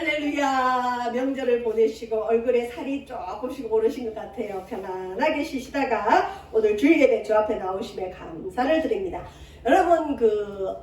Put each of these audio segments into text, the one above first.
할렐루야. 명절을 보내시고 얼굴에 살이 조금씩 오르신 것 같아요. 편안하게 쉬시다가 오늘 주일 예배 주 앞에 나오심에 감사를 드립니다. 여러분,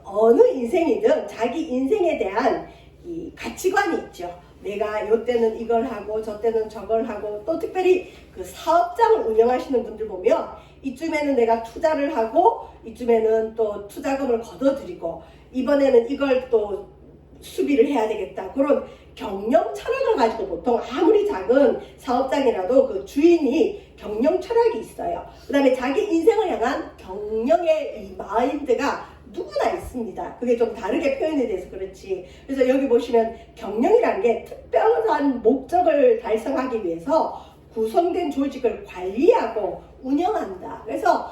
어느 인생이든 자기 인생에 대한 이 가치관이 있죠. 내가 요때는 이걸 하고 저때는 저걸 하고, 또 특별히 사업장을 운영하시는 분들 보면 이쯤에는 내가 투자를 하고 이쯤에는 또 투자금을 걷어들이고 이번에는 이걸 또 수비를 해야 되겠다. 그런 경영 철학을 가지고 보통 아무리 작은 사업장이라도 그 주인이 경영 철학이 있어요. 그 다음에 자기 인생을 향한 경영의 이 마인드가 누구나 있습니다. 그게 좀 다르게 표현이 돼서 그렇지. 그래서 여기 보시면 경영이라는 게 특별한 목적을 달성하기 위해서 구성된 조직을 관리하고 운영한다. 그래서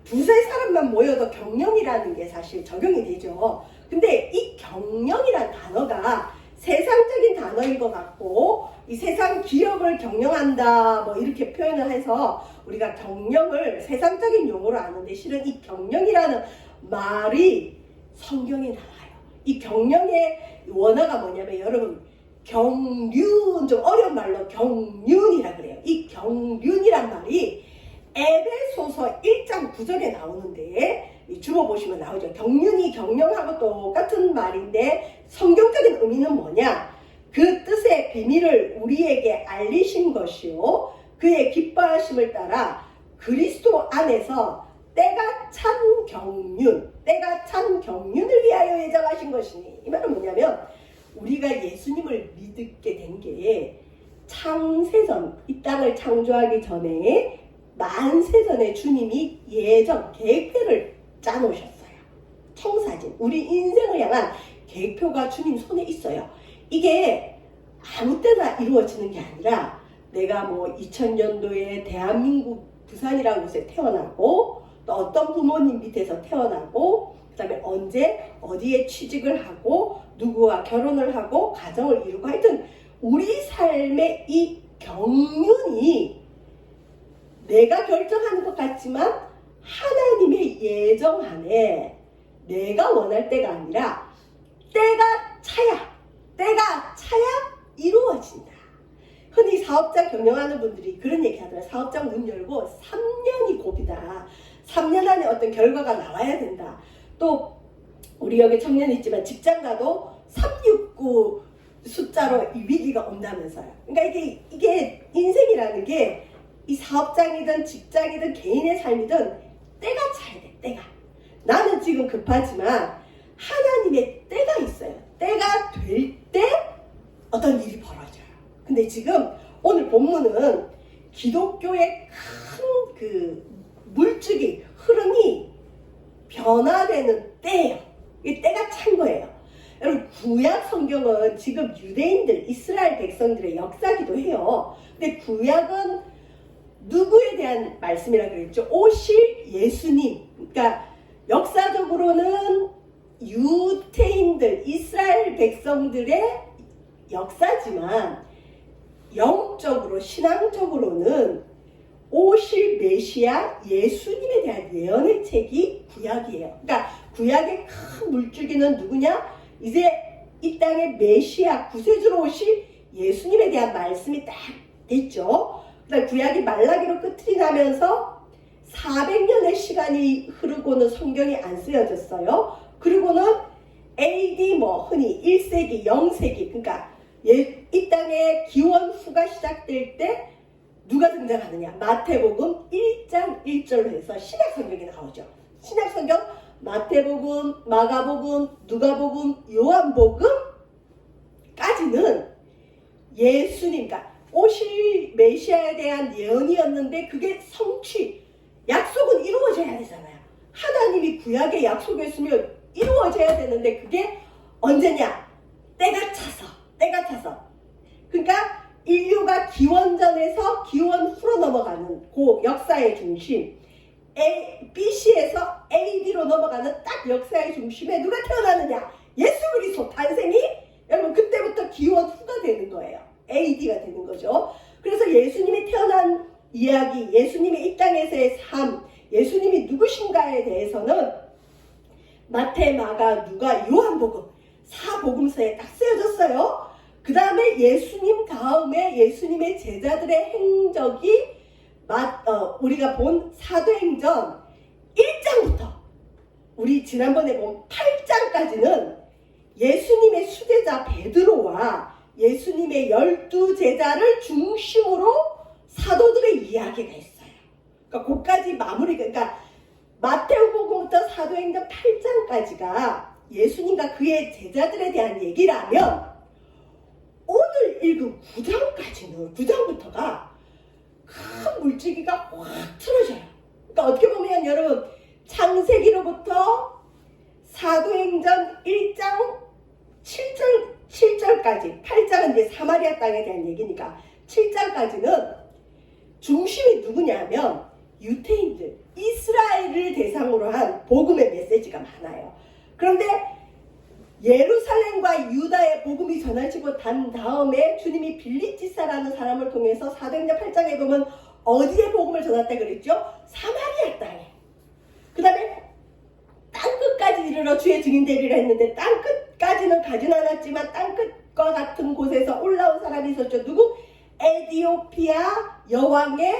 두세 사람만 모여도 경영이라는 게 사실 적용이 되죠. 근데 이 경영이란 단어가 세상적인 단어인 것 같고, 이 세상 기업을 경영한다 뭐 이렇게 표현을 해서 우리가 경영을 세상적인 용어로 아는데, 실은 이 경영이라는 말이 성경에 나와요. 이 경영의 원어가 뭐냐면, 여러분, 경륜, 좀 어려운 말로 경륜이라 그래요. 이 경륜이란 말이 에베소서 1장 9절에 나오는데, 주보 보시면 나오죠. 경륜이 경영하고 똑같은 말인데 성경적인 의미는 뭐냐? 그 뜻의 비밀을 우리에게 알리신 것이요, 그의 기뻐하심을 따라 그리스도 안에서 때가 찬 경륜을 위하여 예정하신 것이니. 이 말은 뭐냐면, 우리가 예수님을 믿게 된 게 창세전, 이 땅을 창조하기 전에 만세전에 주님이 예정, 계획표를 짜놓으셨어요. 청사진, 우리 인생을 향한 계획표가 주님 손에 있어요. 이게 아무 때나 이루어지는 게 아니라, 내가 뭐 2000년도에 대한민국 부산이라는 곳에 태어나고, 또 어떤 부모님 밑에서 태어나고, 그 다음에 언제 어디에 취직을 하고 누구와 결혼을 하고 가정을 이루고, 하여튼 우리 삶의 이 경륜이 내가 결정하는 것 같지만 하나님의 예정 안에 내가 원할 때가 아니라 때가 차야 이루어진다. 흔히 사업장 경영하는 분들이 그런 얘기 하더라고요. 사업장 문 열고 3년이 고비다. 3년 안에 어떤 결과가 나와야 된다. 또 우리 여기 청년이 있지만 직장 가도 369 숫자로 이 위기가 온다면서요. 그러니까 이게 인생이라는 게, 이 사업장이든 직장이든 개인의 삶이든 때가 차야 돼. 때가. 나는 지금 급하지만 하나님의 때가 있어요. 때가 될 때 어떤 일이 벌어져요. 근데 지금 오늘 본문은 기독교의 큰 물줄기 흐름이 변화되는 때예요. 이 때가 찬 거예요. 여러분, 구약 성경은 지금 유대인들, 이스라엘 백성들의 역사기도 해요. 근데 구약은 누구에 대한 말씀이라 그랬죠? 오실 예수님. 그러니까 역사적으로는 유대인들, 이스라엘 백성들의 역사지만 영적으로, 신앙적으로는 오실 메시아 예수님에 대한 예언의 책이 구약이에요. 그러니까 구약의 큰 물줄기는 누구냐? 이제 이 땅에 메시아 구세주로 오실 예수님에 대한 말씀이 딱 됐죠. 그다음 구약이 말라기로 끝이 나면서 400년의 시간이 흐르고는 성경이 안 쓰여졌어요. 그리고는 AD 흔히 1세기, 0세기, 그러니까 이 땅의 기원후가 시작될 때 누가 등장하느냐? 마태복음 1장 1절로 해서 신약 성경이 나오죠. 신약 성경 마태복음, 마가복음, 누가복음, 요한복음까지는 예수님, 그러니까 오실 메시아에 대한 예언이었는데 그게 성취, 약속은 이루어져야 되잖아요. 하나님이 구약에 약속했으면 이루어져야 되는데 그게 언제냐? 때가 차서. 그러니까 인류가 기원전에서 기원후로 넘어가는 그 역사의 중심, BC에서 AD로 넘어가는 딱 역사의 중심에 누가 태어나느냐? 예수 그리스도 탄생이, 여러분, 그때부터 기원후가 되는 거예요. AD가 되는 거죠. 그래서 예수님이 태어난 이야기, 예수님의 이 땅에서의 삶, 예수님이 누구신가에 대해서는 마태, 마가, 누가, 요한복음 4복음서에 딱 쓰여졌어요. 그 다음에 다음에 예수님 다음에 예수님의 제자들의 행적이 우리가 본 사도행전 1장부터 우리 지난번에 본 8장까지는 예수님의 수제자 베드로와 예수님의 12제자를 중심으로 사도들의 이야기가 있어요. 그러니까 그까지 그러니까 마태복음부터 사도행전 8장까지가 예수님과 그의 제자들에 대한 얘기라면 오늘 읽은 9장부터가 큰 물질기가 확 틀어져요. 그러니까 어떻게 보면 여러분 창세기로부터 사도행전 1장 7절까지 8장은 이제 사마리아 땅에 대한 얘기니까 7장까지는 중심이 누구냐면 유대인들, 이스라엘을 대상으로 한 복음의 메시지가 많아요. 그런데 예루살렘과 유다의 복음이 전해지고 단 다음에 주님이 빌립지사라는 사람을 통해서 사도행전 8장에 보면 어디에 복음을 전했다 그랬죠? 사마리아 땅에. 그 다음에 땅끝까지 이르러 주의 증인 되리라 했는데 땅끝까지는 가진 않았지만 땅끝과 같은 곳에서 올라온 사람이 있었죠. 누구? 에디오피아 여왕의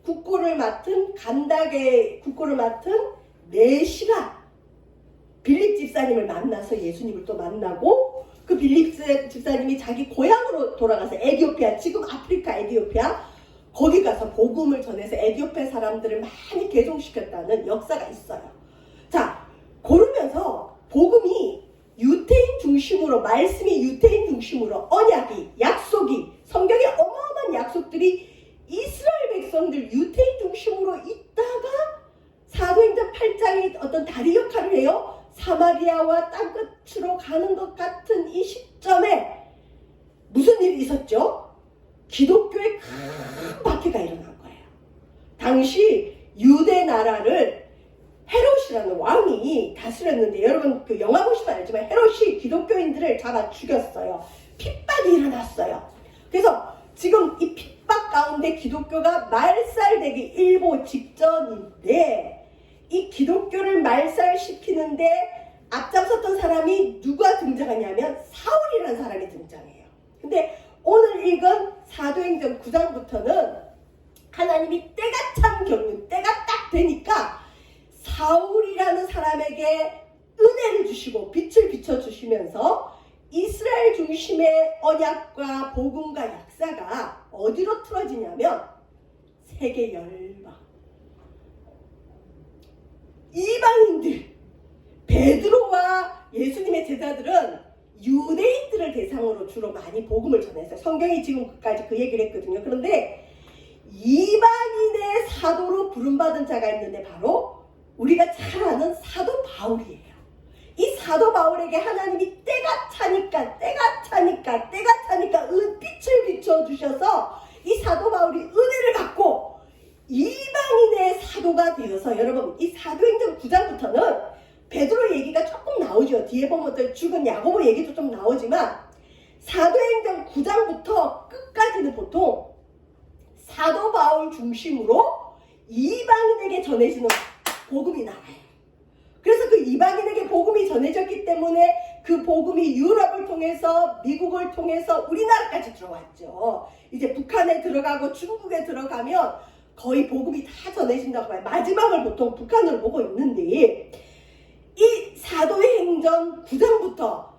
국고를 맡은 간닥의 국고를 맡은 내시가 빌립 집사님을 만나서 예수님을 또 만나고 그 빌립 집사님이 자기 고향으로 돌아가서 에디오피아, 지금 아프리카 에디오피아 거기 가서 복음을 전해서 에디오피아 사람들을 많이 개종시켰다는 역사가 있어요. 자, 그러면서 복음이 유대인 중심으로, 말씀이 유대인 중심으로, 언약이, 약속이, 성경의 어마어마한 약속들이 이스라엘 백성들 유대인 중심으로 있다가 사도행전 8장이 어떤 다리 역할을 해요. 사마리아와 땅끝으로 가는 것 같은 이 시점에 무슨 일이 있었죠? 기독교의 큰 박해가 일어난 거예요. 당시 유대 나라를 헤롯이라는 왕이 다스렸는데 여러분 그 영화 보시면 알지만 헤롯이 기독교인들을 잡아 죽였어요. 핍박이 일어났어요. 그래서 지금 이 핍박 가운데 기독교가 말살되기 일보 직전인데 이 기독교를 말살시키는데 앞장섰던 사람이 누가 등장하냐면 사울이라는 사람이 등장해요. 근데 오늘 읽은 사도행전 9장부터는 하나님이 때가 참 경륜, 때가 딱 되니까 사울이라는 사람에게 은혜를 주시고 빛을 비춰주시면서 이스라엘 중심의 언약과 복음과 역사가 어디로 틀어지냐면 세계 열방, 이방인들, 베드로와 예수님의 제자들은 유대인들을 대상으로 주로 많이 복음을 전했어요. 성경이 지금까지 그 얘기를 했거든요. 그런데 이방인의 사도로 부름받은 자가 있는데 바로 우리가 잘 아는 사도 바울이에요. 이 사도 바울에게 하나님이 때가 차니까 빛을 비춰주셔서 이 사도 바울이 은혜를 받고 이방인의 사도가 되어서 여러분 이 사도행전 9장부터는 베드로 얘기가 조금 나오죠. 뒤에 보면 또 죽은 야고보 얘기도 좀 나오지만 사도행전 9장부터 끝까지는 보통 사도 바울 중심으로 이방인에게 전해지는 복음이 나와요. 그래서 그 이방인에게 복음이 전해졌기 때문에 그 복음이 유럽을 통해서 미국을 통해서 우리나라까지 들어왔죠. 이제 북한에 들어가고 중국에 들어가면 거의 복음이 다 전해진다고 봐요. 마지막을 보통 북한으로 보고 있는데 이 사도행전 9장부터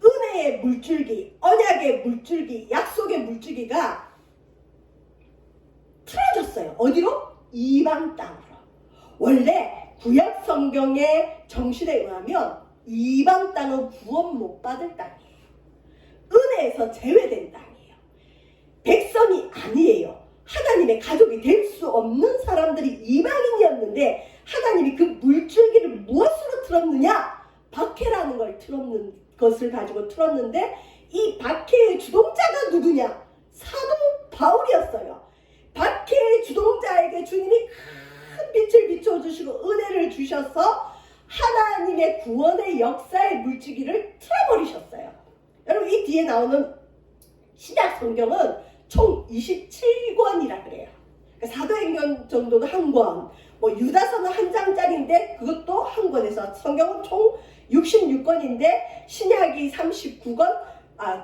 은혜의 물줄기, 언약의 물줄기, 약속의 물줄기가 틀어졌어요. 어디로? 이방 땅으로. 원래 구약 성경의 정신에 의하면 이방 땅은 구원 못 받을 땅이에요. 은혜에서 제외된 땅이에요. 백성이 아니에요. 하나님의 가족이 될 수 없는 사람들이 이방인이었는데 하나님이 그 물줄기를 무엇으로 틀었느냐? 박해라는 걸 틀었는 것을 가지고 틀었는데 이 박해의 주동자가 누구냐? 사도 바울이었어요. 박해의 주동자에게 주님이 큰 빛을 비춰주시고 은혜를 주셔서 하나님의 구원의 역사의 물줄기를 틀어버리셨어요. 여러분 이 뒤에 나오는 신약 성경은 총 27권이라 그래요. 그러니까 사도행전 정도는 한 권, 뭐 유다서는 한 장짜리인데 그것도 한 권에서 성경은 총 66권인데 신약이 39권,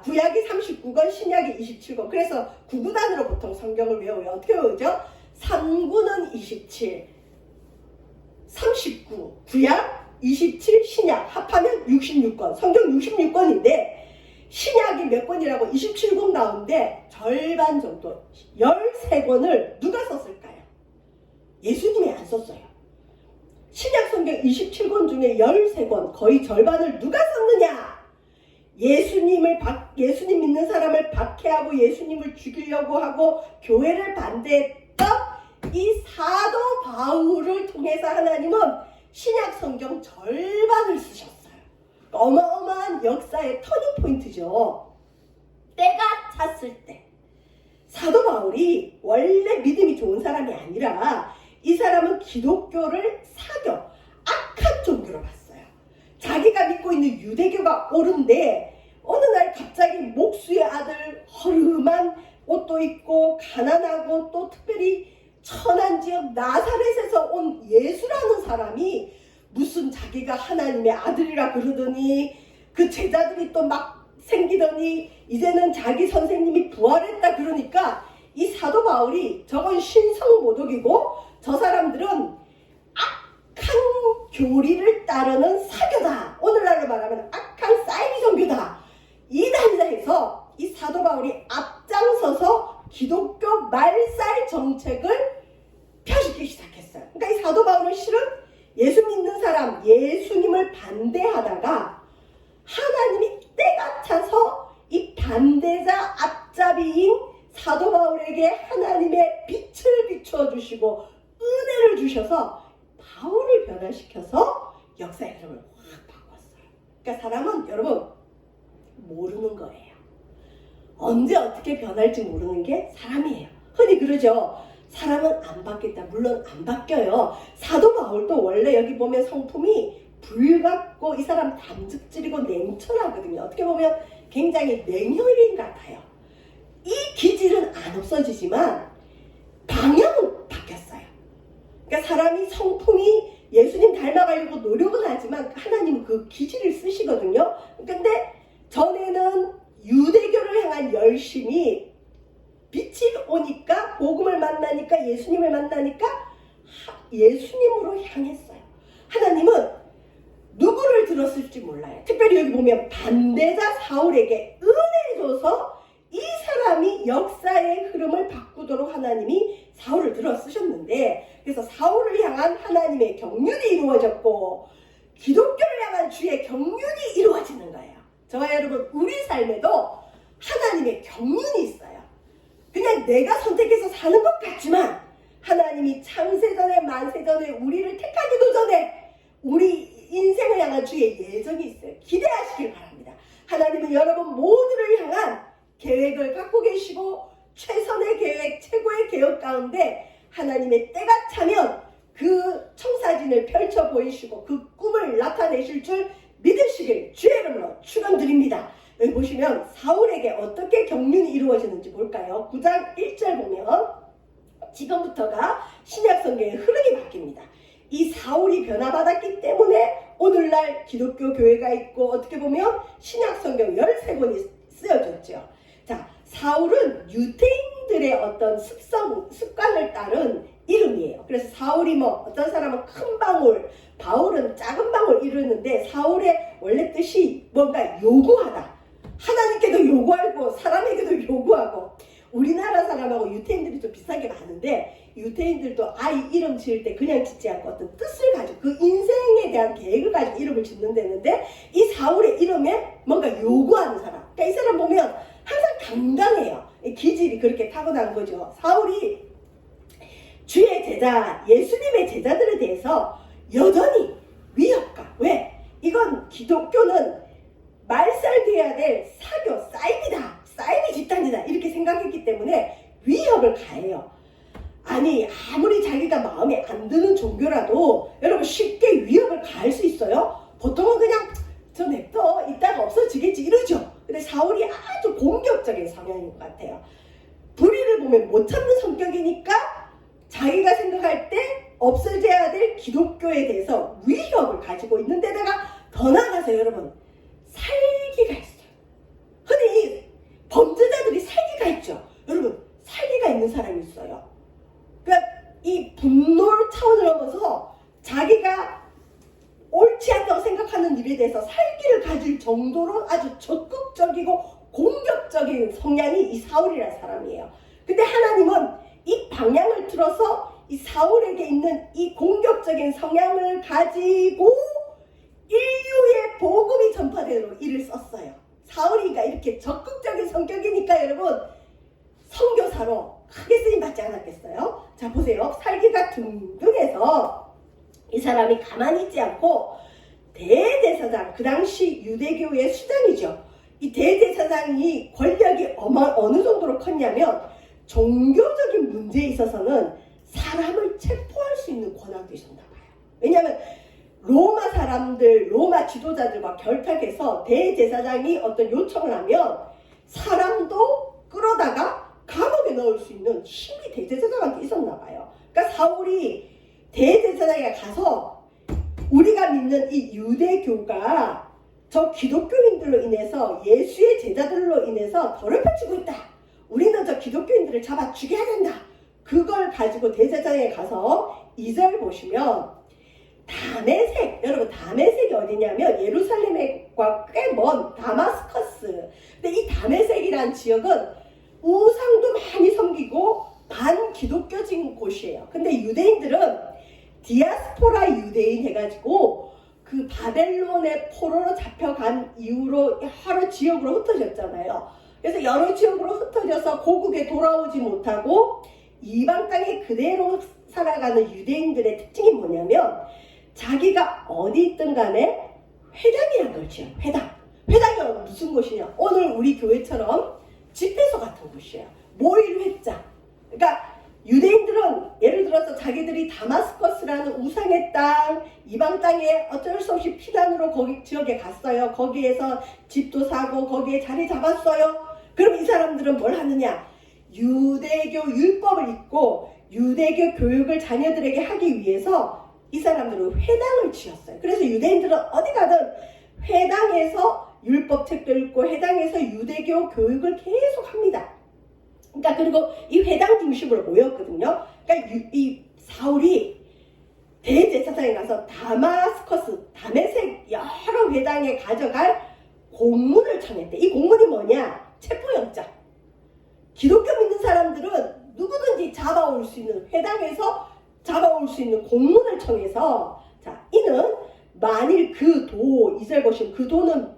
구약이 39권, 신약이 27권. 그래서 구구단으로 보통 성경을 외워요. 어떻게 외우죠? 3구는 27, 39, 구약, 27, 신약 합하면 66권. 성경 66권인데 신약이 몇 권이라고 27권 나오는데 절반 정도 13권을 누가 썼을까요? 예수님이 안 썼어요. 신약 성경 27권 중에 13권 거의 절반을 누가 썼느냐? 예수님 믿는 사람을 박해하고 예수님을 죽이려고 하고 교회를 반대했던 이 사도 바울을 통해서 하나님은 신약 성경 절반을 쓰셨어요. 어마어마한 역사의 터닝 포인트죠. 때가 찼을 때 사도 바울이 원래 믿음이 좋은 사람이 아니라 이 사람은 기독교를 사교, 악한 종교로 봤어요. 자기가 믿고 있는 유대교가 옳은데 어느 날 갑자기 목수의 아들, 허름한 옷도 입고 가난하고 또 특별히 천한 지역 나사렛에서 온 예수라는 사람이 무슨 자기가 하나님의 아들이라 그러더니 그 제자들이 또 막 생기더니 이제는 자기 선생님이 부활했다 그러니까 이 사도 바울이 저건 신성모독이고 저 사람들은 악한 교리를 따르는 사교다. 오늘날로 말하면 악한 사이비 종교다. 이단이다 해서 이 사도 바울이 앞장서서 기독교 말살 정책을 펴시키기 시작했어요. 그러니까 이 사도 바울은 실은 예수 믿는 사람, 예수님을 반대하다가 하나님이 때가 차서 이 반대자 앞잡이인 사도 바울에게 하나님의 빛을 비춰주시고 은혜를 주셔서 바울을 변화시켜서 역사의 흐름을 확 바꿨어요. 그러니까 사람은 여러분 모르는 거예요. 언제 어떻게 변할지 모르는 게 사람이에요. 흔히 그러죠. 사람은 안 바뀌었다. 물론 안 바뀌어요. 사도 바울도 원래 여기 보면 성품이 불같고 이 사람 담즙질이고 냉철하거든요. 어떻게 보면 굉장히 냉혈인 같아요. 이 기질은 안 없어지지만 방향은 바뀌었어요. 그러니까 사람이 성품이 예수님 닮아가려고 노력은 하지만 하나님은 그 기질을 쓰시거든요. 근데 전에는 유대교를 향한 열심이 빛이 오니까 복음을 만나니까 예수님을 만나니까 예수님으로 향했어요. 하나님은 누구를 들었을지 몰라요. 특별히 여기 보면 반대자 사울에게 은혜 줘서 이 사람이 역사의 흐름을 바꾸도록 하나님이 사울을 들어 쓰셨는데 그래서 사울을 향한 하나님의 경륜이 이루어졌고 기독교를 향한 주의 경륜이 이루어지는 거예요. 저와 여러분 우리 삶에도 하나님의 경륜이 있어요. 그냥 내가 선택해서 사는 것 같지만 하나님이 창세전에 만세전에 우리를 택하기도 전에 우리 인생을 향한 주의 예정이 있어요. 기대하시길 바랍니다. 하나님은 여러분 모두를 향한 계획을 갖고 계시고 최선의 계획, 최고의 계획 가운데 하나님의 때가 차면 그 청사진을 펼쳐 보이시고 그 꿈을 나타내실 줄 믿으시길 주의 이름으로 축원드립니다. 여기 보시면 사울에게 어떻게 경륜이 이루어지는지 볼까요? 9장 1절 보면 지금부터가 신약성경의 흐름이 바뀝니다. 이 사울이 변화받았기 때문에 오늘날 기독교 교회가 있고 어떻게 보면 신약성경 13권이 쓰여졌죠. 자, 사울은 유대인들의 어떤 습관을 따른 이름이에요. 그래서 사울이 어떤 사람은 큰 방울, 바울은 작은 방울 이러는데 사울의 원래 뜻이 뭔가 요구하다. 하나님께도 요구하고 사람에게도 요구하고 우리나라 사람하고 유태인들이 좀 비슷한 게 많은데 유태인들도 아이 이름 지을 때 그냥 짓지 않고 어떤 뜻을 가지고 그 인생에 대한 계획을 가지고 이름을 짓는다는데 이 사울의 이름에 뭔가 요구하는 사람. 그러니까 이 사람 보면 항상 당당해요. 기질이 그렇게 타고난 거죠. 사울이 주의 제자, 예수님의 제자들에 대해서 여전히 위협과 왜? 이건 기독교는 말살돼야 될 사교, 사이비 집단이다 이렇게 생각했기 때문에 위협을 가해요. 아니 아무리 자기가 마음에 안 드는 종교라도 여러분 쉽게 위협을 가할 수 있어요? 보통은 그냥 저 냅둬 이따가 없어지겠지 이러죠. 근데 사울이 아주 공격적인 성향인 것 같아요. 불의를 보면 못 참는 성격이니까 자기가 생각할 때 없어져야 될 기독교에 대해서 위협을 가지고 있는 데다가 더 나아가서 여러분 살기가 있어요. 흔히 범죄자들이 살기가 있죠. 여러분, 살기가 있는 사람이 있어요. 그러니까 이 분노를 차원을 넘어서 자기가 옳지 않다고 생각하는 일에 대해서 살기를 가질 정도로 아주 적극적이고 공격적인 성향이 이 사울이라는 사람이에요. 근데 하나님은 이 방향을 틀어서 이 사울에게 있는 이 공격적인 성향을 가지고 인류의 복음이 전파되도록 이를 썼어요. 사울이가 이렇게 적극적인 성격이니까 여러분 선교사로 크게 쓰임받지 않았겠어요? 자, 보세요. 살기가 둥둥해서 이 사람이 가만히 있지 않고 대제사장, 그 당시 유대교의 수장이죠. 이 대제사장이 권력이 어느 정도로 컸냐면 종교적인 문제에 있어서는 사람을 체포할 수 있는 권한도 있었나 봐요. 왜냐하면 로마 사람들, 로마 지도자들과 결탁해서 대제사장이 어떤 요청을 하면 사람도 끌어다가 감옥에 넣을 수 있는 힘이 대제사장한테 있었나 봐요. 그러니까 사울이 대제사장에 가서 우리가 믿는 이 유대교가 저 기독교인들로 인해서 예수의 제자들로 인해서 더럽혀지고 있다. 우리는 저 기독교인들을 잡아 죽여야 된다. 그걸 가지고 대제사장에 가서 2절 보시면 다메섹, 여러분 다메섹이 어디냐면 예루살렘과 꽤 먼 다마스커스. 근데 이 다메섹이라는 지역은 우상도 많이 섬기고 반기독교적인 곳이에요. 근데 유대인들은 디아스포라 유대인 해가지고 그 바벨론의 포로로 잡혀간 이후로 여러 지역으로 흩어졌잖아요. 그래서 여러 지역으로 흩어져서 고국에 돌아오지 못하고 이방 땅에 그대로 살아가는 유대인들의 특징이 뭐냐면 자기가 어디 있든 간에 회당이란 걸 지어요. 회당이 무슨 곳이냐? 오늘 우리 교회처럼 집회소 같은 곳이에요. 모일 회장. 그러니까 유대인들은 예를 들어서 자기들이 다마스커스라는 우상의 땅, 이방 땅에 어쩔 수 없이 피난으로 거기 지역에 갔어요. 거기에서 집도 사고 거기에 자리 잡았어요. 그럼 이 사람들은 뭘 하느냐? 유대교 율법을 읽고 유대교 교육을 자녀들에게 하기 위해서 이 사람들은 회당을 지었어요. 그래서 유대인들은 어디 가든 회당에서 율법책도 읽고 회당에서 유대교 교육을 계속 합니다. 그러니까 그리고 이 회당 중심으로 모였거든요. 그러니까 이 사울이 대제사장에 가서 다마스커스, 다메섹 여러 회당에 가져갈 공문을 청했대. 이 공문이 뭐냐? 체포영장. 기독교 믿는 사람들은 누구든지 잡아올 수 있는, 회당에서 잡아올 수 있는 공문을 청해서, 자, 이는 만일 그 도, 2절 보시면 그 도는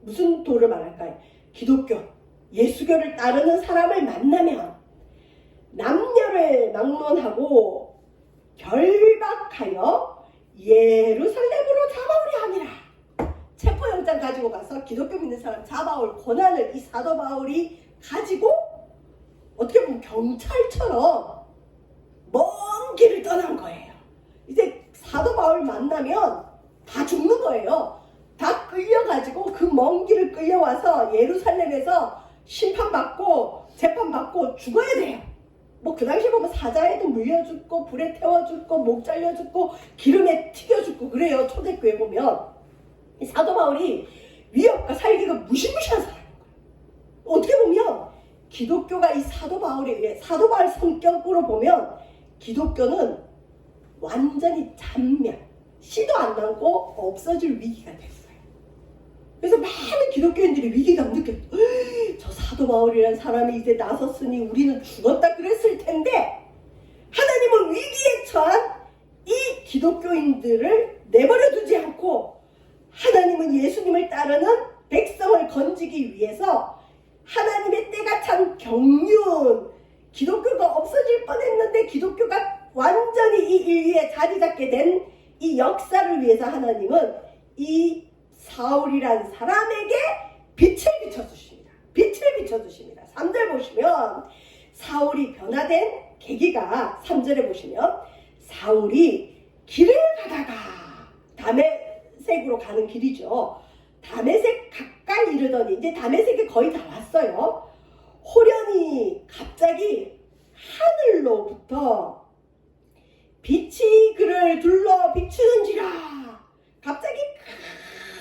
무슨 도를 말할까요? 기독교, 예수교를 따르는 사람을 만나면 남녀를 막론하고 결박하여 예루살렘으로 잡아오려 함이라. 체포영장 가지고 가서 기독교 믿는 사람 잡아올 권한을 이 사도 바울이 가지고 어떻게 보면 경찰처럼 먼 길을 떠난 거예요. 이제 사도 바울 만나면 다 죽는 거예요. 다 끌려가지고 그 먼 길을 끌려와서 예루살렘에서 심판받고 재판받고 죽어야 돼요. 뭐 그 당시에 보면 사자에도 물려 죽고 불에 태워 죽고 목 잘려 죽고 기름에 튀겨 죽고 그래요. 초대교회 보면 이 사도 바울이 위협과 살기가 무시무시한 사람인 거예요. 어떻게 보면 기독교가 이 사도 바울에 의해 사도 바울 성격으로 보면 기독교는 완전히 잔멸, 씨도 안 남고 없어질 위기가 됐어요. 그래서 많은 기독교인들이 위기감 느꼈죠. 저 사도 바울이라는 사람이 이제 나섰으니 우리는 죽었다 그랬을 텐데 하나님은 위기에 처한 이 기독교인들을 내버려 두지 않고 하나님은 예수님을 따르는 백성을 건지기 위해서 하나님의 때가 참 경륜, 기독교가 없어질 뻔했는데 기독교가 완전히 이 인류에 자리 잡게 된 이 역사를 위해서 하나님은 이 사울이라는 사람에게 빛을 비춰주십니다. 빛을 비춰주십니다. 3절 보시면 사울이 변화된 계기가 3절에 보시면 사울이 길을 가다가 다메섹으로 가는 길이죠. 다메섹 가까이 이르더니 이제 다메섹에 거의 다 왔어요. 호련히 갑자기 하늘로부터 빛이 그를 둘러 비추는지라. 갑자기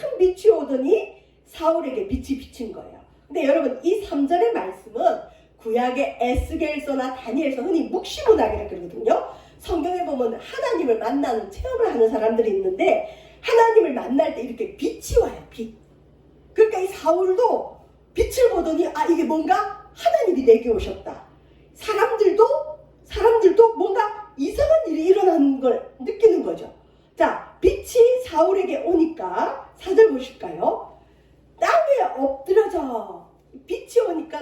큰 빛이 오더니 사울에게 빛이 비친 거예요. 근데 여러분 이 3절의 말씀은 구약의 에스겔서나 다니엘서 흔히 묵시문학이라 그러거든요. 성경에 보면 하나님을 만나는 체험을 하는 사람들이 있는데 하나님을 만날 때 이렇게 빛이 와요. 빛. 그러니까 이 사울도 빛을 보더니 아 이게 뭔가 하나님이 내게 오셨다. 사람들도 뭔가 이상한 일이 일어나는 걸 느끼는 거죠. 자, 빛이 사울에게 오니까 4절 보실까요? 땅에 엎드려져. 빛이 오니까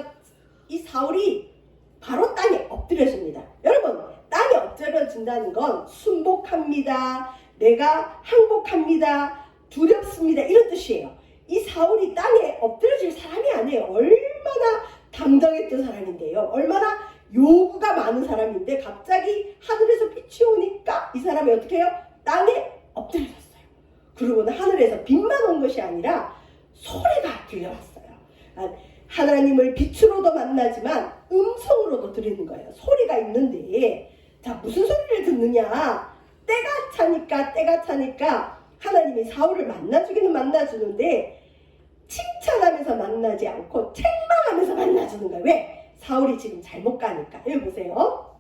이 사울이 바로 땅에 엎드려집니다. 여러분, 땅에 엎드려진다는 건 순복합니다. 내가 항복합니다. 두렵습니다. 이런 뜻이에요. 이 사울이 땅에 엎드려질 사람이 아니에요. 얼마나 당당했던 사람인데요. 얼마나 요구가 많은 사람인데 갑자기 하늘에서 빛이 오니까 이 사람이 어떻게 해요? 땅에 엎드려졌어요. 그러고는 하늘에서 빛만 온 것이 아니라 소리가 들려왔어요. 하나님을 빛으로도 만나지만 음성으로도 들리는 거예요. 소리가 있는데 자 무슨 소리를 듣느냐? 때가 차니까 하나님이 사울을 만나주기는 만나주는데 칭찬하면서 만나지 않고 책망하면서 만나주는 거예요. 왜? 사울이 지금 잘못 가니까. 여기 보세요.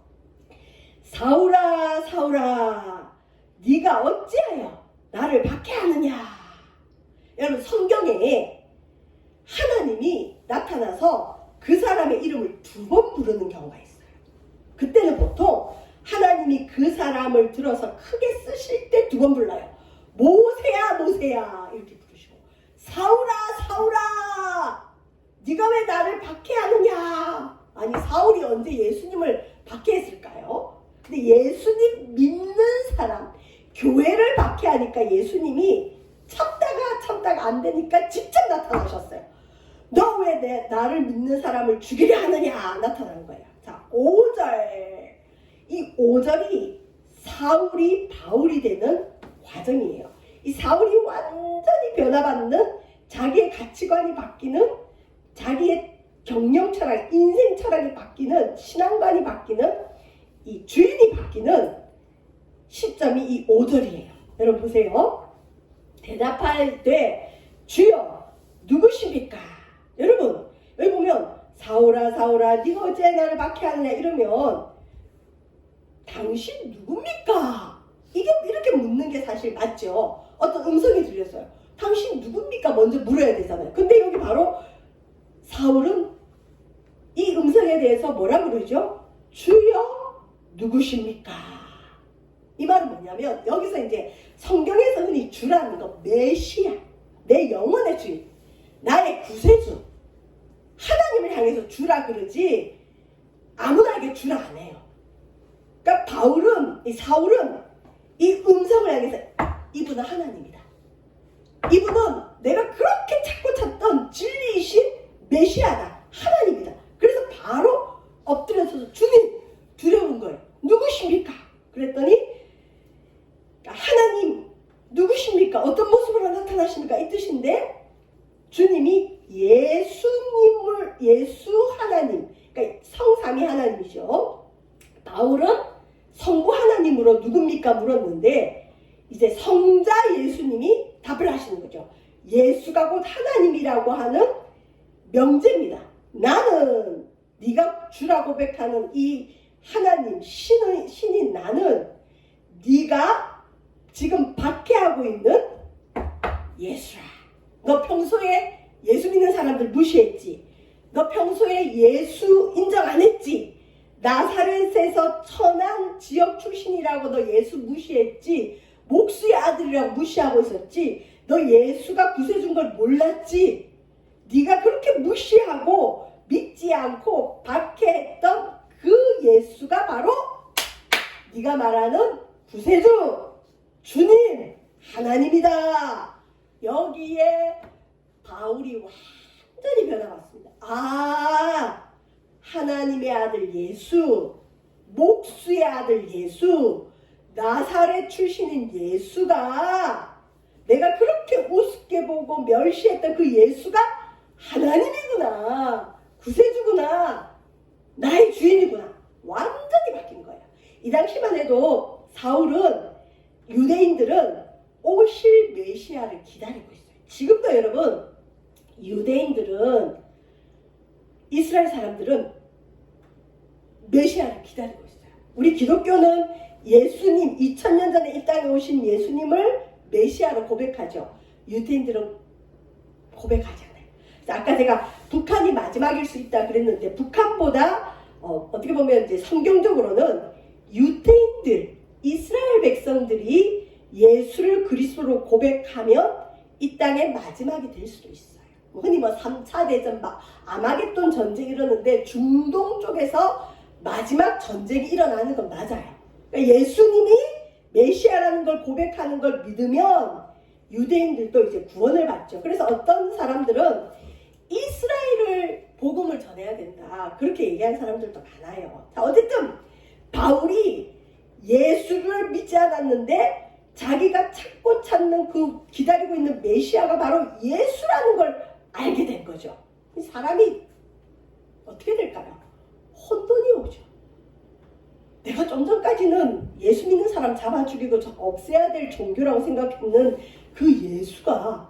사울아 사울아 네가 어찌하여 나를 박해하느냐. 여러분 성경에 하나님이 나타나서 그 사람의 이름을 2번 부르는 경우가 있어요. 그때는 보통 하나님이 그 사람을 들어서 크게 쓰실 때 2번 불러요. 모세야 모세야 이렇게 부르시고 사울아 사울아 네가 왜 나를 박해하느냐. 아니 사울이 언제 예수님을 박해했을까요? 근데 예수님 믿는 사람 교회를 박해하니까 예수님이 참다가 안 되니까 직접 나타나셨어요. 너 왜 나를 믿는 사람을 죽이려 하느냐 나타나는 거예요. 자 5절 이 5절이 사울이 바울이 되는 과정이에요. 이 사울이 완전히 변화받는 자기의 가치관이 바뀌는 자기의 경영 철학, 인생 철학이 바뀌는 신앙관이 바뀌는 이 주인이 바뀌는 시점이 이 5절이에요. 여러분 보세요. 대답할 때 주여 누구십니까? 여러분 여기 보면 사울아 사울아 네가 어째 나를 박해하느냐 이러면 당신 누굽니까? 이게 이렇게 묻는 게 사실 맞죠. 어떤 음성이 들렸어요. 당신 누굽니까? 먼저 물어야 되잖아요. 근데 여기 바로 사울은 이 음성에 대해서 뭐라 그러죠? 주여 누구십니까? 이 말은 뭐냐면 여기서 이제 성경에서 흔히 주라는 거 메시아 내 영혼의 주인 나의 구세주 하나님을 향해서 주라 그러지 아무나에게 주라 안 해요. 그러니까 사울은 이 음성을 향해서 이분은 하나님이다. 이분은 내가 그렇게 찾고 찾던 진리이신 메시아다. 하나님이다. 그래서 바로 엎드려서서 주님 두려운 거예요. 누구십니까? 그랬더니 하나님 누구십니까? 어떤 모습으로 나타나십니까? 이 뜻인데 주님이 예수 하나님 그러니까 성삼위 하나님이죠. 바울은 성부 하나님으로 누굽니까? 물었는데 이제 성자 예수님이 답을 하시는 거죠. 예수가 곧 하나님이라고 하는 명제입니다. 나는 네가 주라 고백하는 이 하나님 신인 나는 네가 지금 박해하고 있는 예수라. 너 평소에 예수 믿는 사람들 무시했지. 너 평소에 예수 인정 안 했지. 나사렛에서 천한 지역 출신이라고 너 예수 무시했지. 목수의 아들이라고 무시하고 있었지. 너 예수가 구세주인 걸 몰랐지. 네가 그렇게 무시하고 믿지 않고 박해했던 그 예수가 바로 네가 말하는 구세주 주님 하나님이다. 여기에 바울이 완전히 변화왔습니다. 아 하나님의 아들 예수 목수의 아들 예수 나사렛 출신인 예수가 내가 그렇게 우습게 보고 멸시했던 그 예수가 하나님이구나 구세주구나 나의 주인이구나 완전히 바뀐 거야. 이 당시만 해도 사울은 유대인들은 오실 메시아를 기다리고 있어요. 지금도 여러분 유대인들은 이스라엘 사람들은 메시아를 기다리고 있어요. 우리 기독교는 예수님, 2000년 전에 이 땅에 오신 예수님을 메시아로 고백하죠. 유대인들은 고백하지 않아요. 아까 제가 북한이 마지막일 수 있다 그랬는데, 북한보다 어떻게 보면 이제 성경적으로는 유대인들, 이스라엘 백성들이 예수를 그리스도로 고백하면 이 땅의 마지막이 될 수도 있어요. 흔히 뭐 3차 대전, 아마겟돈 전쟁이 이러는데 중동 쪽에서 마지막 전쟁이 일어나는 건 맞아요. 그러니까 예수님이 메시아라는 걸 고백하는 걸 믿으면 유대인들도 이제 구원을 받죠. 그래서 어떤 사람들은 이스라엘을 복음을 전해야 된다, 그렇게 얘기하는 사람들도 많아요. 자, 어쨌든 바울이 예수를 믿지 않았는데 자기가 찾고 찾는 그 기다리고 있는 메시아가 바로 예수라는 걸 알게 된 거죠. 사람이 어떻게 될까요? 혼돈이 오죠. 내가 좀 전까지는 예수 믿는 사람 잡아 죽이고 없애야 될 종교라고 생각했는 그 예수가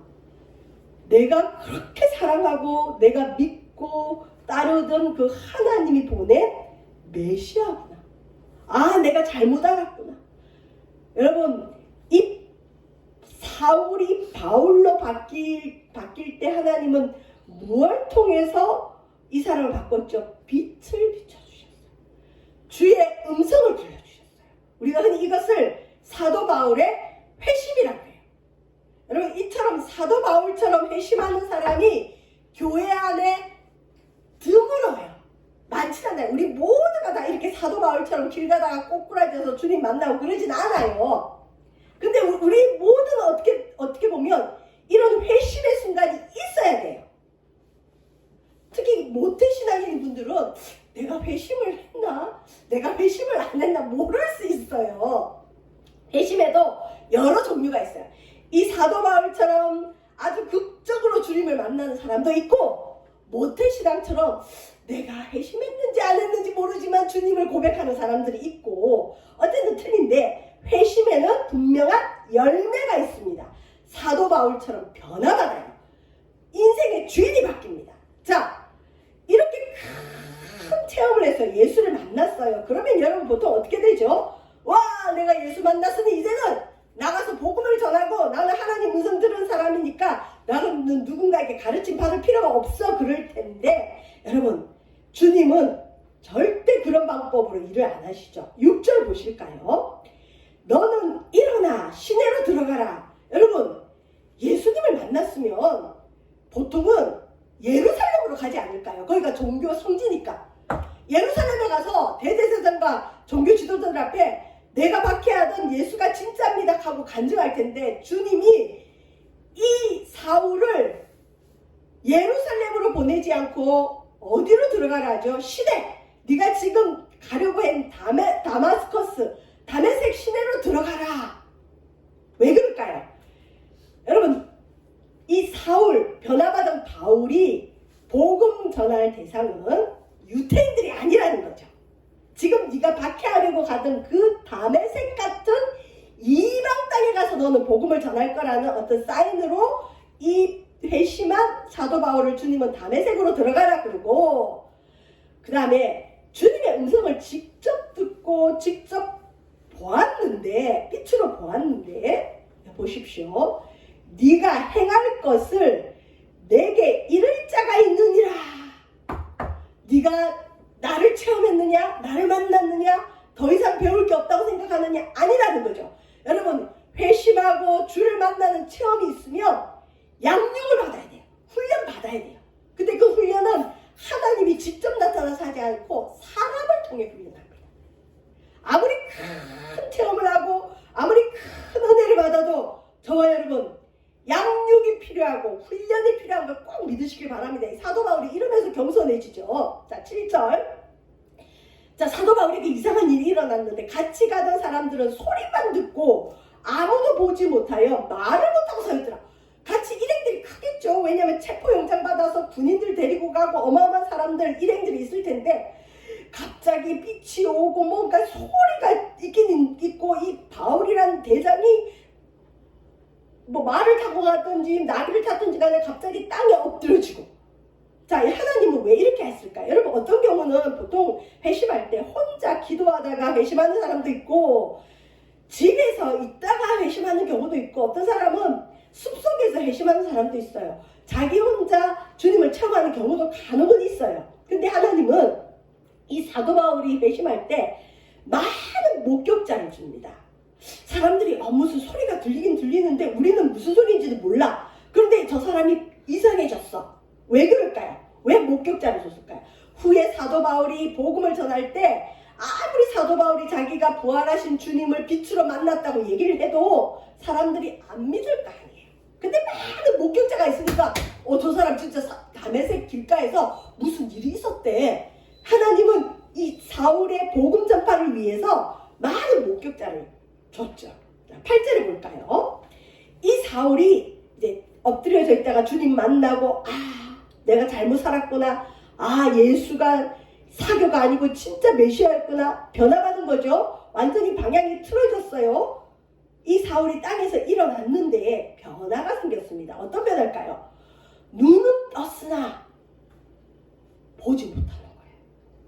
내가 그렇게 사랑하고 내가 믿고 따르던 그 하나님이 보낸 메시아구나. 아, 내가 잘못 알았구나. 여러분, 이 사울이 바울로 바뀔 때 하나님은 무엇을 통해서 이 사람을 바꿨죠? 빛을 비춰주셨어요. 주의 음성을 들려주셨어요. 우리가 흔히 이것을 사도 바울의 회심이라고 해요. 여러분, 이처럼 사도 바울처럼 회심하는 사람이 교회 안에 드물어요. 많지 않아요. 우리 모두가 다 이렇게 사도 바울처럼 길 가다가 꼬꾸라져서 주님 만나고 그러진 않아요. 근데 우리 모두는 어떻게 보면 이런 회심의 순간이 있어야 돼요. 특히 모태신앙인 분들은 내가 회심을 했나? 내가 회심을 안 했나? 모를 수 있어요. 회심에도 여러 종류가 있어요. 이 사도 바울처럼 아주 극적으로 주님을 만나는 사람도 있고, 모태신앙처럼 내가 회심했는지 안 했는지 모르지만 주님을 고백하는 사람들이 있고, 어쨌든 틀린데 회심에는 분명한 열매가 있습니다. 사도 바울처럼 변화받아요. 인생의 주인이 바뀝니다. 자, 이렇게 큰 체험을 해서 예수를 만났어요. 그러면 여러분 보통 어떻게 되죠? 와, 내가 예수 만났으니 이제는 나가서 복음을 전하고, 나는 하나님 음성 들은 사람이니까 나는 누군가에게 가르침 받을 필요가 없어, 그럴 텐데, 여러분, 주님은 절대 그런 방법으로 일을 안 하시죠. 6절 보실까요? 너는 일어나 시내로 들어가라. 여러분, 예수님을 만났으면 보통은 예루살렘으로 가지 않을까요? 거기가 종교 성지니까. 예루살렘에 가서 대제사장과 종교 지도자들 앞에 내가 박해하던 예수가 진짜입니다 하고 간증할 텐데, 주님이 이 사울을 예루살렘으로 보내지 않고 어디로 들어가라 하죠? 시내. 네가 지금 가려고 한 다마스커스, 다메섹 시내로 들어가라. 왜 그럴까요? 여러분, 이 사울, 변화받은 바울이 복음 전할 대상은 유대인들이 아니라는 거죠. 지금 네가 박해하려고 가던 그 다메섹 같은 이방 땅에 가서 너는 복음을 전할 거라는 어떤 사인으로 이 회심한 사도 바울을 주님은 다메섹으로 들어가라 그러고, 그 다음에 주님의 음성을 직접 듣고 직접 보았는데, 빛으로 보았는데, 보십시오. 네가 행할 것을 내게 이를 자가 있느니라. 네가 나를 체험했느냐? 나를 만났느냐? 더 이상 배울 게 없다고 생각하느냐? 아니라는 거죠. 여러분, 회심하고 주를 만나는 체험이 있으면 양육을 받아야 돼요. 훈련 받아야 돼요. 근데 그 훈련은 하나님이 직접 나타나서 하지 않고 사람을 통해 훈련합니다. 아무리 큰 체험을 하고 아무리 큰 은혜를 받아도 저와 여러분, 양육이 필요하고 훈련이 필요한 걸 꼭 믿으시길 바랍니다. 사도 바울이 이러면서 겸손해지죠. 자, 7절. 자, 사도 바울에게 이상한 일이 일어났는데 같이 가던 사람들은 소리만 듣고 아무도 보지 못하여 말을 못하고 서 있더라. 같이 일행들이 크겠죠. 왜냐하면 체포영장 받아서 군인들 데리고 가고 어마어마한 사람들, 일행들이 있을 텐데, 갑자기 빛이 오고 뭔가 소리가 있긴 있고, 이 바울이란 대장이 뭐 말을 타고 갔든지 나귀를 탔든지 간에 갑자기 땅에 엎드려지고, 자, 하나님은 왜 이렇게 했을까요? 여러분, 어떤 경우는 보통 회심할 때 혼자 기도하다가 회심하는 사람도 있고, 집에서 있다가 회심하는 경우도 있고, 어떤 사람은 숲속에서 회심하는 사람도 있어요. 자기 혼자 주님을 체험하는 경우도 간혹은 있어요. 근데 하나님은 이 사도 바울이 회심할 때 많은 목격자를 줍니다. 사람들이 무슨 소리가 들리긴 들리는데 우리는 무슨 소리인지도 몰라. 그런데 저 사람이 이상해졌어. 왜 그럴까요? 왜 목격자를 줬을까요? 후에 사도 바울이 복음을 전할 때 아무리 사도 바울이 자기가 부활하신 주님을 빛으로 만났다고 얘기를 해도 사람들이 안 믿을 거 아니에요. 근데 많은 목격자가 있으니까 저 사람 진짜 다메섹 길가에서 무슨 일이 있었대. 하나님은 이 사울의 복음 전파를 위해서 많은 목격자를 줬죠. 8절에 볼까요? 이 사울이 이제 엎드려져 있다가 주님 만나고 내가 잘못 살았구나. 예수가 사교가 아니고 진짜 메시아였구나. 변화받은 거죠. 완전히 방향이 틀어졌어요. 이 사울이 땅에서 일어났는데 변화가 생겼습니다. 어떤 변화일까요? 눈은 떴으나 보지 못하는 거예요.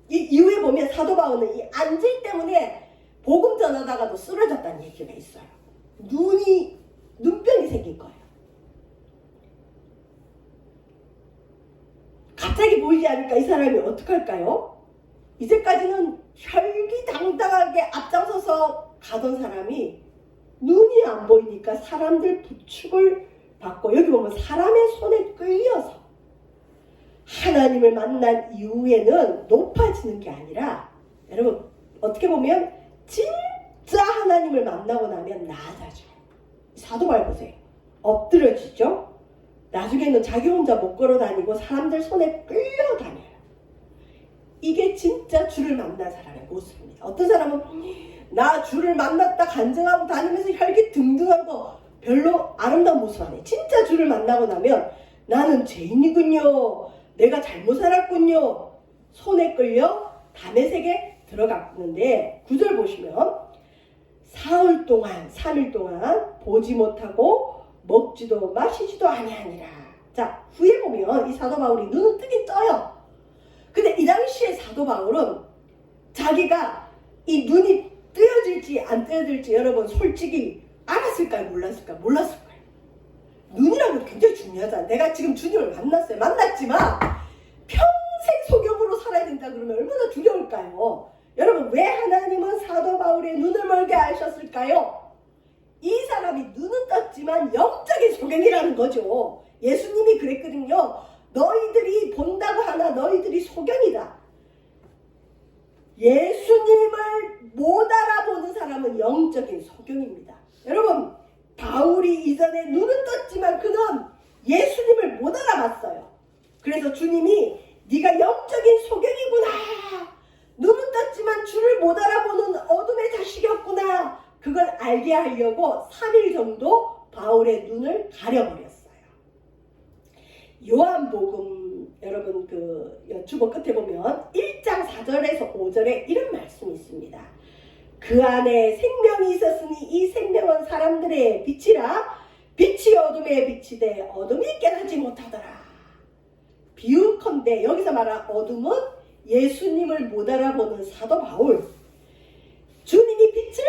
이 이후에 보면 사도 바울은 이 안질 때문에 복음 전하다가도 쓰러졌다는 얘기가 있어요. 눈병이 생긴 거예요. 갑자기 보이지 않으니까 이 사람이 어떡할까요? 이제까지는 혈기당당하게 앞장서서 가던 사람이 눈이 안 보이니까 사람들 부축을 받고, 여기 보면 사람의 손에 끌려서 하나님을 만난 이후에는 높아지는 게 아니라, 여러분 어떻게 보면 진짜 하나님을 만나고 나면 나아져요. 사도 바울 보세요. 엎드려지죠. 나중에는 자기 혼자 못 걸어 다니고 사람들 손에 끌려다녀요. 이게 진짜 주를 만난 사람의 모습입니다. 어떤 사람은 나 주를 만났다 간증하고 다니면서 혈기 등등한 거 별로 아름다운 모습 안 해. 진짜 주를 만나고 나면 나는 죄인이군요. 내가 잘못 살았군요. 손에 끌려 다메섹에 들어갔는데 9절 보시면 사흘 동안 3일 동안 보지 못하고 먹지도 마시지도 아니하니라. 자, 후에 보면 이 사도 바울이 눈은 뜨긴 떠요. 근데 이 당시에 사도 바울은 자기가 이 눈이 뜨여질지 안 뜨여질지 여러분 솔직히 알았을까요? 몰랐을까요? 몰랐을 거예요. 눈이라는 게 굉장히 중요하잖아요. 내가 지금 주님을 만났지만 평생 소경으로 살아야 된다 그러면 얼마나 두려울까요? 여러분, 왜 하나님은 사도 바울의 눈을 멀게 하셨을까요? 이 사람이 눈은 떴지만 영적인 소경이라는 거죠. 예수님이 그랬거든요. 너희들이 본다고 하나 너희들이 소경이다. 예수님을 못 알아보는 사람은 영적인 소경입니다. 여러분, 바울이 이전에 눈은 떴지만 그는 예수님을 못 알아봤어요. 그래서 주님이 네가 영적인 소경이구나. 눈은 떴지만 주를 못 알아보는 어둠의 자식이었구나. 그걸 알게 하려고 3일 정도 바울의 눈을 가려버렸어요. 요한복음 여러분 주보 끝에 보면 1장 4절에서 5절에 이런 말씀이 있습니다. 그 안에 생명이 있었으니 이 생명은 사람들의 빛이라. 빛이 어둠에 비치되 어둠이 깨닫지 못하더라. 비유컨대 여기서 말한 어둠은 예수님을 못 알아보는 사도 바울. 주님이 빛을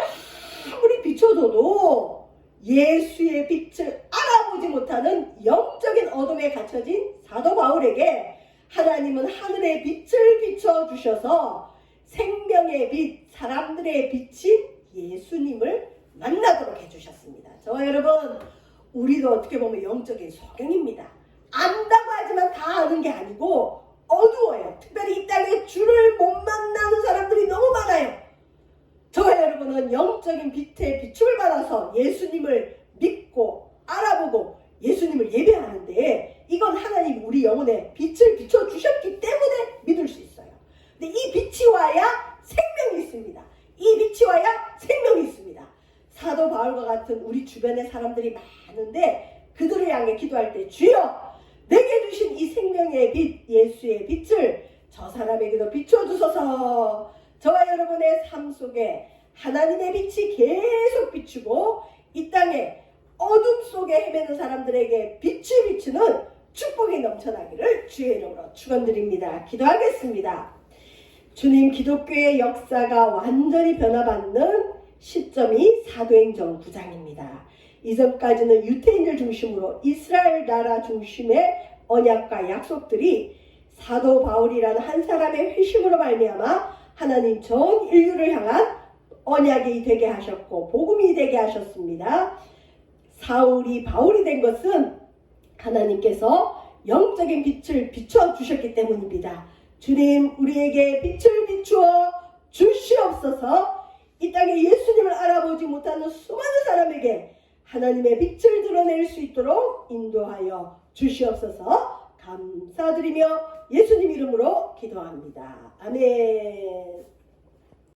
아무리 비춰줘도 예수의 빛을 알아보지 못하는 영적인 어둠에 갇혀진 사도 바울에게 하나님은 하늘의 빛을 비춰주셔서 생명의 빛, 사람들의 빛인 예수님을 만나도록 해주셨습니다. 저와 여러분, 우리도 어떻게 보면 영적인 소경입니다. 안다고 하지만 다 아는 게 아니고 어두워요. 특별히 이 땅에 주를 못 만나는 사람들이 너무 많아요. 저와 여러분은 영적인 빛에 비춤을 받아서 예수님을 믿고 알아보고 예수님을 예배하는데, 이건 하나님이 우리 영혼에 빛을 비춰주셨기 때문에 믿을 수 있어요. 근데 이 빛이 와야 생명이 있습니다. 이 빛이 와야 생명이 있습니다. 사도 바울과 같은 우리 주변에 사람들이 많은데 그들을 향해 기도할 때 주여 내게 주신 이 생명의 빛, 예수의 빛을 저 사람에게도 비춰주소서. 저와 여러분의 삶 속에 하나님의 빛이 계속 비추고 이 땅에 어둠 속에 헤매는 사람들에게 빛을 비추는 축복이 넘쳐나기를 주의 이름으로 축원드립니다. 기도하겠습니다. 주님, 기독교의 역사가 완전히 변화받는 시점이 사도행전 9장입니다. 이전까지는 유대인들 중심으로 이스라엘 나라 중심의 언약과 약속들이 사도 바울이라는 한 사람의 회심으로 말미암아 하나님 전 인류를 향한 언약이 되게 하셨고 복음이 되게 하셨습니다. 사울이 바울이 된 것은 하나님께서 영적인 빛을 비춰주셨기 때문입니다. 주님, 우리에게 빛을 비추어 주시옵소서. 이 땅에 예수님을 알아보지 못하는 수많은 사람에게 하나님의 빛을 드러낼 수 있도록 인도하여 주시옵소서. 감사드리며 예수님 이름으로 기도합니다. 아멘.